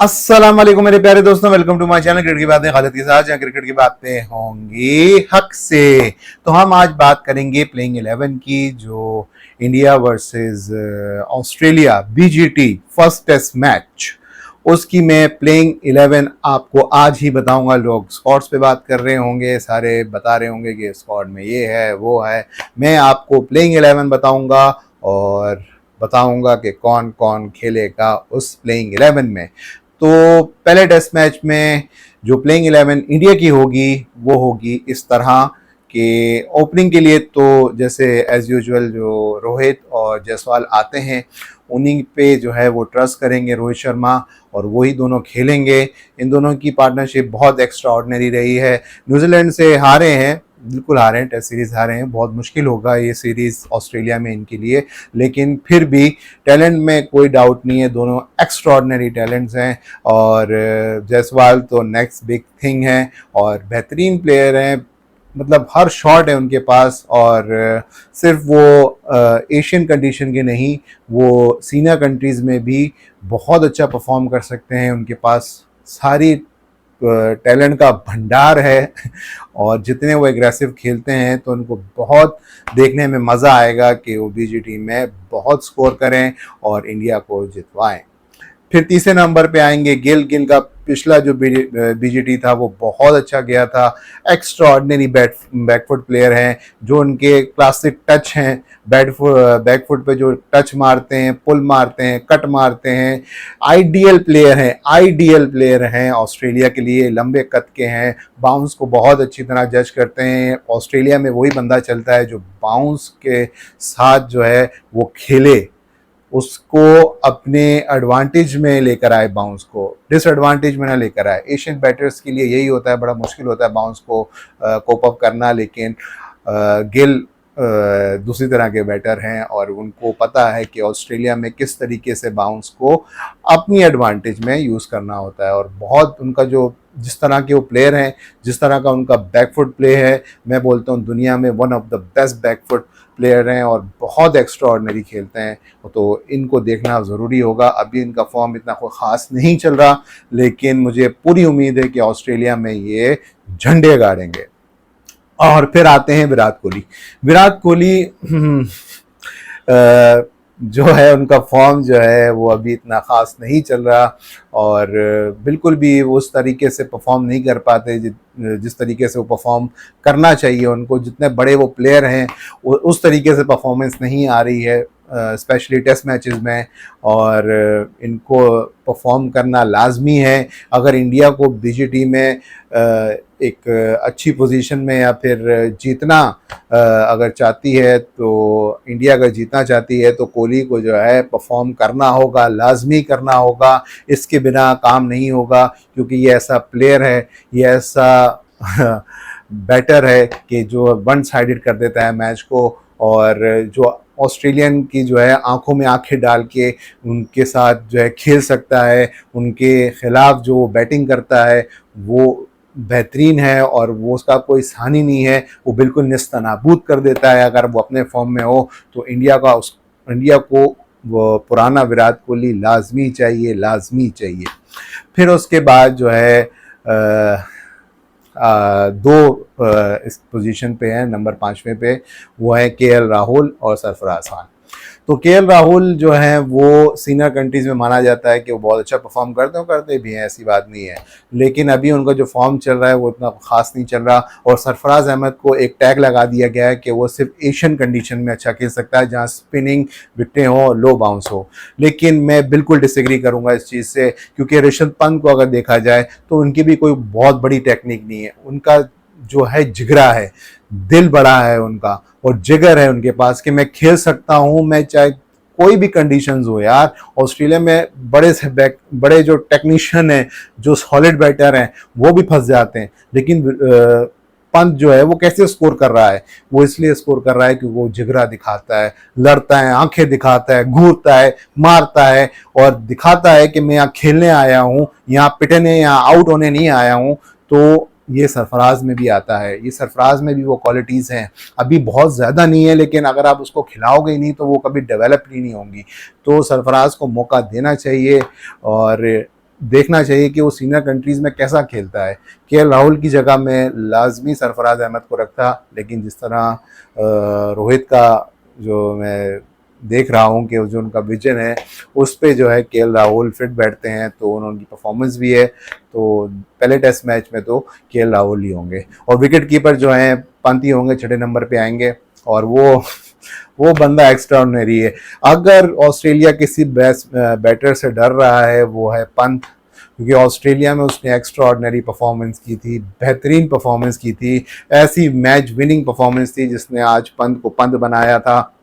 अस्सलाम वालेकुम मेरे प्यारे दोस्तों, welcome to my channel cricket की बातें खालिद के साथ, जहां क्रिकेट की बातें होंगी हक से। तो हम आज बात करेंगे प्लेइंग 11 की, जो India versus Australia BGT first test match, उसकी मैं प्लेइंग 11 आपको आज ही बताऊंगा। लोग स्क्वाड्स पे बात कर रहे होंगे, सारे बता रहे होंगे कि स्क्वाड में ये है वो है। मैं आपको प्लेइंग 11 बताऊंगा और बताऊंगा कि कौन कौन खेलेगा उस प्लेइंग 11 में। तो पहले टेस्ट मैच में जो प्लेइंग 11 इंडिया की होगी वो होगी इस तरह कि ओपनिंग के लिए तो जैसे एज यूजुअल जो रोहित और जायसवाल आते हैं उन्हीं पे जो है वो ट्रस्ट करेंगे, रोहित शर्मा, और वही दोनों खेलेंगे। इन दोनों की पार्टनरशिप बहुत एक्स्ट्रा ऑर्डिनरी रही है। न्यूजीलैंड से हारे हैं, बिल्कुल हारे हैं, टेस्ट सीरीज हारे हैं, बहुत मुश्किल होगा ये सीरीज ऑस्ट्रेलिया में इनके लिए, लेकिन फिर भी टैलेंट में कोई डाउट नहीं है, दोनों एक्स्ट्रॉर्डनरी टैलेंट्स हैं। और जायसवाल तो नेक्स्ट बिग थिंग है और बेहतरीन प्लेयर हैं, मतलब हर शॉट है उनके पास। और सिर्फ वो एशियन कंडीशन के नहीं, वो सीनियर कंट्रीज़ में भी बहुत अच्छा परफॉर्म कर सकते हैं। उनके पास सारी टैलेंट का भंडार है और जितने वो एग्रेसिव खेलते हैं तो उनको बहुत देखने में मज़ा आएगा कि वो बीजीटी में बहुत स्कोर करें और इंडिया को जितवाएं। फिर तीसरे नंबर पे आएंगे गिल। गिल का पिछला जो बीजीटी था वो बहुत अच्छा गया था। एक्स्ट्राऑर्डिनरी बैकफुट प्लेयर हैं, जो उनके क्लासिक टच हैं, बैकफुट पे जो टच मारते हैं, पुल मारते हैं, कट मारते हैं, आइडियल प्लेयर हैं ऑस्ट्रेलिया के लिए। लंबे कद के हैं, बाउंस को बहुत अच्छी तरह जज करते हैं। ऑस्ट्रेलिया में वही बंदा चलता है जो बाउंस के साथ जो है वो खेले, उसको अपने एडवांटेज में लेकर आए, बाउंस को डिसएडवांटेज में ना लेकर आए। एशियन बैटर्स के लिए यही होता है, बड़ा मुश्किल होता है बाउंस को कोप अप करना, लेकिन गिल दूसरी तरह के बैटर हैं और उनको पता है कि ऑस्ट्रेलिया में किस तरीके से बाउंस को अपनी एडवांटेज में यूज़ करना होता है। और बहुत उनका जो जिस तरह के वो प्लेयर हैं, जिस तरह का उनका बैकफुट प्ले है, मैं बोलता हूँ दुनिया में one of the best backfoot player हैं और बहुत एक्स्ट्रा ऑर्डिनरी खेलते हैं। तो इनको देखना ज़रूरी होगा। अभी इनका फॉर्म इतना कोई ख़ास नहीं चल रहा, लेकिन मुझे पूरी उम्मीद है कि ऑस्ट्रेलिया में ये झंडे गाड़ेंगे। और फिर आते हैं विराट कोहली। विराट कोहली जो है उनका फॉर्म जो है वो अभी इतना ख़ास नहीं चल रहा और बिल्कुल भी उस तरीके से परफॉर्म नहीं कर पाते जिस तरीके से वो परफॉर्म करना चाहिए उनको। जितने बड़े वो प्लेयर हैं उस तरीके से परफॉर्मेंस नहीं आ रही है, स्पेशली टेस्ट मैचेस में, और इनको परफॉर्म करना लाजमी है। अगर इंडिया को बीजीटी में एक अच्छी पोजीशन में या फिर जीतना अगर चाहती है, तो इंडिया अगर जीतना चाहती है तो कोहली को जो है परफॉर्म करना होगा, लाजमी करना होगा। इसके बिना काम नहीं होगा, क्योंकि ये ऐसा प्लेयर है, ये ऐसा बैटर है कि जो वन साइडेड कर देता है मैच को, और जो ऑस्ट्रेलियन की जो है आंखों में आंखें डाल के उनके साथ जो है खेल सकता है, उनके खिलाफ जो बैटिंग करता है वो बेहतरीन है और वो उसका कोई सानी नहीं है। वो बिल्कुल निस्तनाबूद कर देता है अगर वो अपने फॉर्म में हो। तो इंडिया को वो पुराना विराट कोहली लाजमी चाहिए, लाजमी चाहिए। फिर उसके बाद जो है दो इस पोजीशन पे हैं, नंबर 5वें पे, वो है केएल राहुल और सरफराज खान। तो केएल राहुल जो है वो सीनियर कंट्रीज में माना जाता है कि वो बहुत अच्छा परफॉर्म करते भी हैं, ऐसी बात नहीं है, लेकिन अभी उनका जो फॉर्म चल रहा है वो इतना खास नहीं चल रहा। और सरफराज अहमद को एक टैग लगा दिया गया है कि वो सिर्फ एशियन कंडीशन में अच्छा खेल सकता है, जहाँ स्पिनिंग विकेटें हो, लो बाउंस हो। लेकिन मैं बिल्कुल डिसएग्री करूंगा इस चीज़ से, क्योंकि ऋषभ पंत को अगर देखा जाए तो उनकी भी कोई बहुत बड़ी टेक्निक नहीं है। उनका जो है जिगरा है, दिल बड़ा है उनका, और जिगर है उनके पास कि मैं खेल सकता हूं, मैं चाहे कोई भी कंडीशंस हो। यार ऑस्ट्रेलिया में बड़े जो टेक्नीशियन हैं, जो सॉलिड बैटर हैं, वो भी फंस जाते हैं। लेकिन पंत जो है वो कैसे स्कोर कर रहा है? वो इसलिए स्कोर कर रहा है कि वो जिगरा दिखाता है, लड़ता है, आंखें दिखाता है, घूरता है, मारता है और दिखाता है कि मैं यहाँ खेलने आया हूँ, यहाँ पिटने, यहाँ आउट होने नहीं आया हूँ। तो ये सरफराज में भी आता है, ये सरफराज में भी वो क्वालिटीज़ हैं। अभी बहुत ज़्यादा नहीं है, लेकिन अगर आप उसको खिलाओगे ही नहीं तो वो कभी डेवलप ही नहीं होंगी। तो सरफराज को मौका देना चाहिए और देखना चाहिए कि वो सीनियर कंट्रीज़ में कैसा खेलता है। केएल राहुल की जगह मैं लाजमी सरफराज अहमद को रखता, लेकिन जिस तरह रोहित का जो मैं देख रहा हूँ कि जो उनका विजन है उस पे जो है केएल राहुल फिट बैठते हैं, तो उनकी परफॉर्मेंस भी है, तो पहले टेस्ट मैच में तो केएल राहुल ही होंगे। और विकेट कीपर जो हैं पंत ही होंगे, 6 नंबर पे आएंगे, और वो बंदा एक्स्ट्रा ऑर्डिनरी है। अगर ऑस्ट्रेलिया किसी बेस्ट बैटर से डर रहा है वो है पंत, क्योंकि ऑस्ट्रेलिया में उसने एक्स्ट्रा ऑर्डिनरी परफॉर्मेंस की थी, बेहतरीन परफॉर्मेंस की थी, ऐसी मैच विनिंग परफॉर्मेंस थी जिसने आज पंत को पंत बनाया था,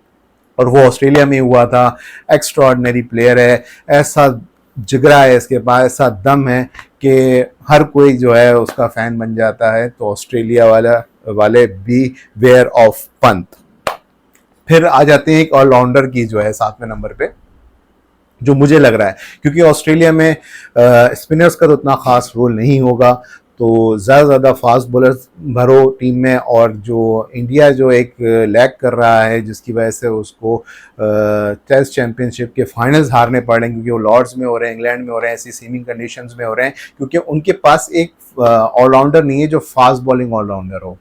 और वो ऑस्ट्रेलिया में हुआ था। एक्स्ट्रा ऑर्डिनरी प्लेयर है, ऐसा जिगरा है इसके पास, ऐसा दम है कि हर कोई जो है उसका फैन बन जाता है। तो ऑस्ट्रेलिया वाले बी वेयर ऑफ पंत। फिर आ जाते हैं एक ऑलराउंडर की जो है 7वें नंबर पे, जो मुझे लग रहा है, क्योंकि ऑस्ट्रेलिया में स्पिनर्स का तो उतना खास रोल नहीं होगा, तो ज़्यादा फास्ट बॉलर्स भरो टीम में। और जो इंडिया जो एक लैग कर रहा है जिसकी वजह से उसको टेस्ट चैंपियनशिप के फाइनल्स हारने पड़ रहे हैं, क्योंकि वो लॉर्ड्स में हो रहे हैं, इंग्लैंड में हो रहे हैं, ऐसी सीमिंग कंडीशंस में हो रहे हैं, क्योंकि उनके पास एक ऑलराउंडर नहीं है जो फास्ट बॉलिंग ऑलराउंडर हो।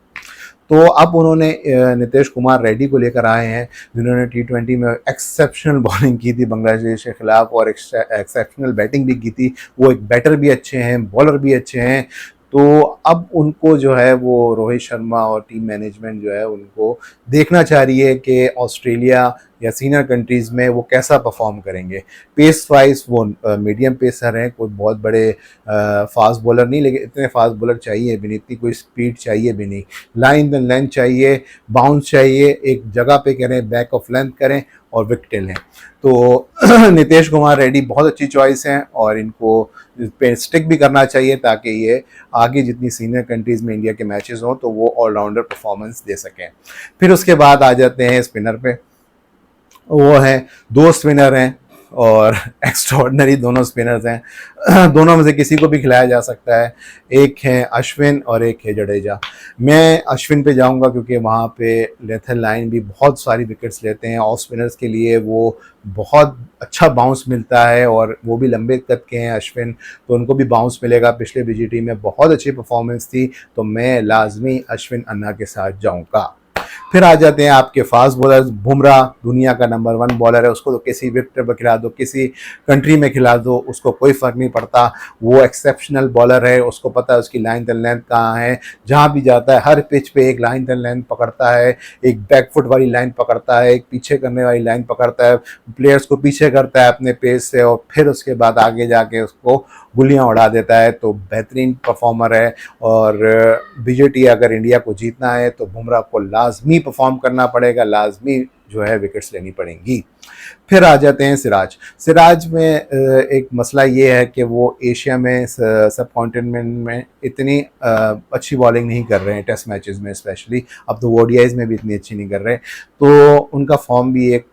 तो अब उन्होंने नीतीश कुमार रेड्डी को लेकर आए हैं, जिन्होंने T20 में एक्सेप्शनल बॉलिंग की थी बांग्लादेश के खिलाफ, और एक्सेप्शनल बैटिंग भी की थी। वो एक बैटर भी अच्छे हैं, बॉलर भी अच्छे हैं। तो अब उनको जो है वो रोहित शर्मा और टीम मैनेजमेंट जो है उनको देखना चाह रही है कि ऑस्ट्रेलिया या सीनियर कंट्रीज़ में वो कैसा परफॉर्म करेंगे। पेस वाइज वो मीडियम पेसर हैं, कोई बहुत बड़े फास्ट बॉलर नहीं, लेकिन इतने फास्ट बॉलर चाहिए भी नहीं, इतनी कोई स्पीड चाहिए भी नहीं, लाइन एंड लेंथ चाहिए, बाउंस चाहिए, एक जगह पे करें, बैक ऑफ लेंथ करें और विकेट लें। तो नीतीश कुमार रेड्डी बहुत अच्छी चॉइस हैं, और इनको पे स्टिक भी करना चाहिए ताकि ये आगे जितनी सीनियर कंट्रीज़ में इंडिया के मैचेस हों तो वो ऑलराउंडर परफॉर्मेंस दे सकें। फिर उसके बाद आ जाते हैं स्पिनर पे, वो हैं 2 स्पिनर हैं, और एक्स्ट्राऑर्डिनरी दोनों स्पिनर्स हैं। दोनों में से किसी को भी खिलाया जा सकता है। एक है अश्विन और एक है जडेजा। मैं अश्विन पे जाऊंगा क्योंकि वहाँ पे लेथल लाइन भी बहुत सारी विकेट्स लेते हैं। ऑफ स्पिनर्स के लिए वो बहुत अच्छा बाउंस मिलता है, और वो भी लंबे कद के हैं अश्विन, तो उनको भी बाउंस मिलेगा। पिछले बीजीटी में बहुत अच्छी परफॉर्मेंस थी, तो मैं लाजमी अश्विन अन्ना के साथ जाऊँगा। फिर आ जाते हैं आपके फास्ट बॉलर्स। बुमराह दुनिया का नंबर 1 बॉलर है, उसको तो किसी विकेट पर खिला दो, किसी कंट्री में खिला दो, उसको कोई फ़र्क नहीं पड़ता। वो एक्सेप्शनल बॉलर है, उसको पता है उसकी लाइन एंड लेंथ कहाँ है। जहाँ भी जाता है हर पिच पे एक लाइन एंड लेंथ पकड़ता है, एक बैकफुट वाली लाइन पकड़ता है, एक पीछे करने वाली लाइन पकड़ता है, प्लेयर्स को पीछे करता है अपने पेस से, और फिर उसके बाद आगे जाके उसको गुलियाँ उड़ा देता है। तो बेहतरीन परफॉर्मर है, और बीजेटी अगर इंडिया को जीतना है तो बुमराह को लाजमी परफॉर्म करना पड़ेगा, लाजमी जो है विकेट्स लेनी पड़ेंगी। फिर आ जाते हैं सिराज। सिराज में एक मसला ये है कि वो एशिया में सब कॉन्टिनेंट में इतनी अच्छी बॉलिंग नहीं कर रहे हैं, टेस्ट मैचेस में स्पेशली। अब तो ओडीआईज में भी इतनी अच्छी नहीं कर रहे, तो उनका फॉर्म भी एक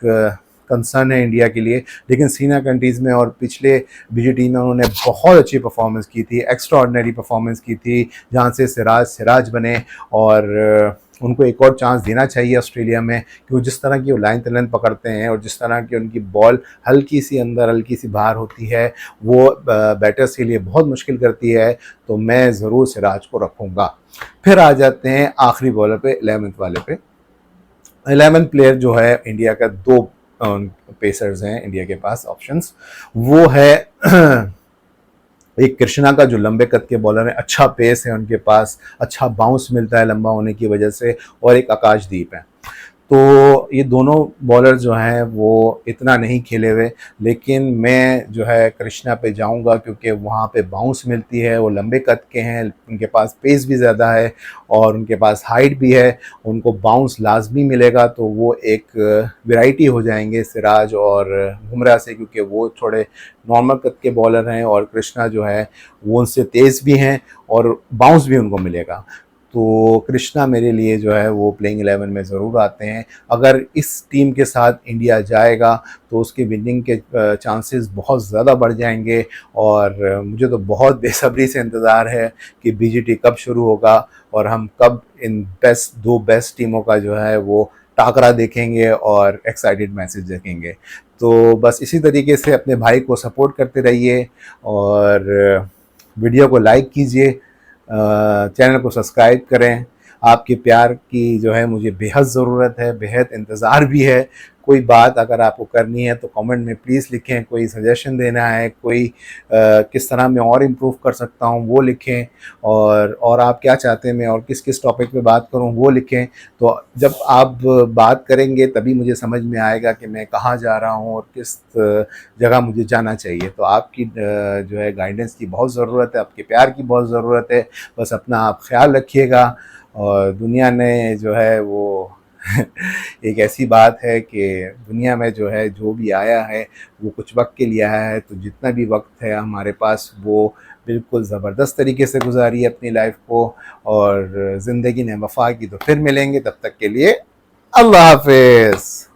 कंसर्न है इंडिया के लिए। लेकिन सीनियर कंट्रीज़ में और पिछले बीजीटी में उन्होंने बहुत अच्छी परफॉर्मेंस की थी, एक्स्ट्रा ऑर्डिनरी परफॉर्मेंस की थी, जहाँ से सिराज बने। और उनको एक और चांस देना चाहिए ऑस्ट्रेलिया में, क्योंकि जिस तरह की वो लाइन लेंथ पकड़ते हैं और जिस तरह की उनकी बॉल हल्की सी अंदर हल्की सी बाहर होती है, वो बैटर्स के लिए बहुत मुश्किल करती है। तो मैं ज़रूर सिराज को रखूँगा। फिर आ जाते हैं आखिरी बॉलर पे, 11th वाले पे। 11th प्लेयर जो है इंडिया का, 2 पेसर्स हैं इंडिया के पास ऑप्शंस। वो है एक कृष्णा का जो लंबे कद के बॉलर है, अच्छा पेस है उनके पास, अच्छा बाउंस मिलता है लंबा होने की वजह से, और एक आकाशदीप है। तो ये दोनों बॉलर जो हैं वो इतना नहीं खेले हुए, लेकिन मैं जो है कृष्णा पे जाऊंगा क्योंकि वहाँ पे बाउंस मिलती है, वो लंबे कद के हैं, उनके पास पेस भी ज़्यादा है और उनके पास हाइट भी है, उनको बाउंस लाजमी मिलेगा। तो वो एक वैरायटी हो जाएंगे सिराज और बुमराह से, क्योंकि वो थोड़े नॉर्मल कद के बॉलर हैं और कृष्णा जो है वो उनसे तेज़ भी हैं और बाउंस भी उनको मिलेगा। तो कृष्णा मेरे लिए जो है वो प्लेइंग 11 में ज़रूर आते हैं। अगर इस टीम के साथ इंडिया जाएगा तो उसके विनिंग के चांसेस बहुत ज़्यादा बढ़ जाएंगे, और मुझे तो बहुत बेसब्री से इंतज़ार है कि बीजीटी कब शुरू होगा और हम कब इन दो बेस्ट टीमों का जो है वो टाकरा देखेंगे और एक्साइटेड मैचेस देखेंगे। तो बस इसी तरीके से अपने भाई को सपोर्ट करते रहिए और वीडियो को लाइक कीजिए, चैनल को सब्सक्राइब करें। आपके प्यार की जो है मुझे बेहद ज़रूरत है, बेहद इंतज़ार भी है। कोई बात अगर आपको करनी है तो कमेंट में प्लीज़ लिखें, कोई सजेशन देना है, कोई किस तरह मैं और इम्प्रूव कर सकता हूँ वो लिखें, और आप क्या चाहते हैं मैं और किस किस टॉपिक पे बात करूँ वो लिखें। तो जब आप बात करेंगे तभी मुझे समझ में आएगा कि मैं कहाँ जा रहा हूँ और किस जगह मुझे जाना चाहिए। तो आपकी जो है गाइडेंस की बहुत ज़रूरत है, आपके प्यार की बहुत ज़रूरत है। बस अपना आप ख्याल रखिएगा। और दुनिया ने जो है वो एक ऐसी बात है कि दुनिया में जो है जो भी आया है वो कुछ वक्त के लिए आया है, तो जितना भी वक्त है हमारे पास वो बिल्कुल ज़बरदस्त तरीके से गुजारिए अपनी लाइफ को। और ज़िंदगी ने वफ़ा की तो फिर मिलेंगे, तब तक के लिए अल्लाह हाफ़िज़।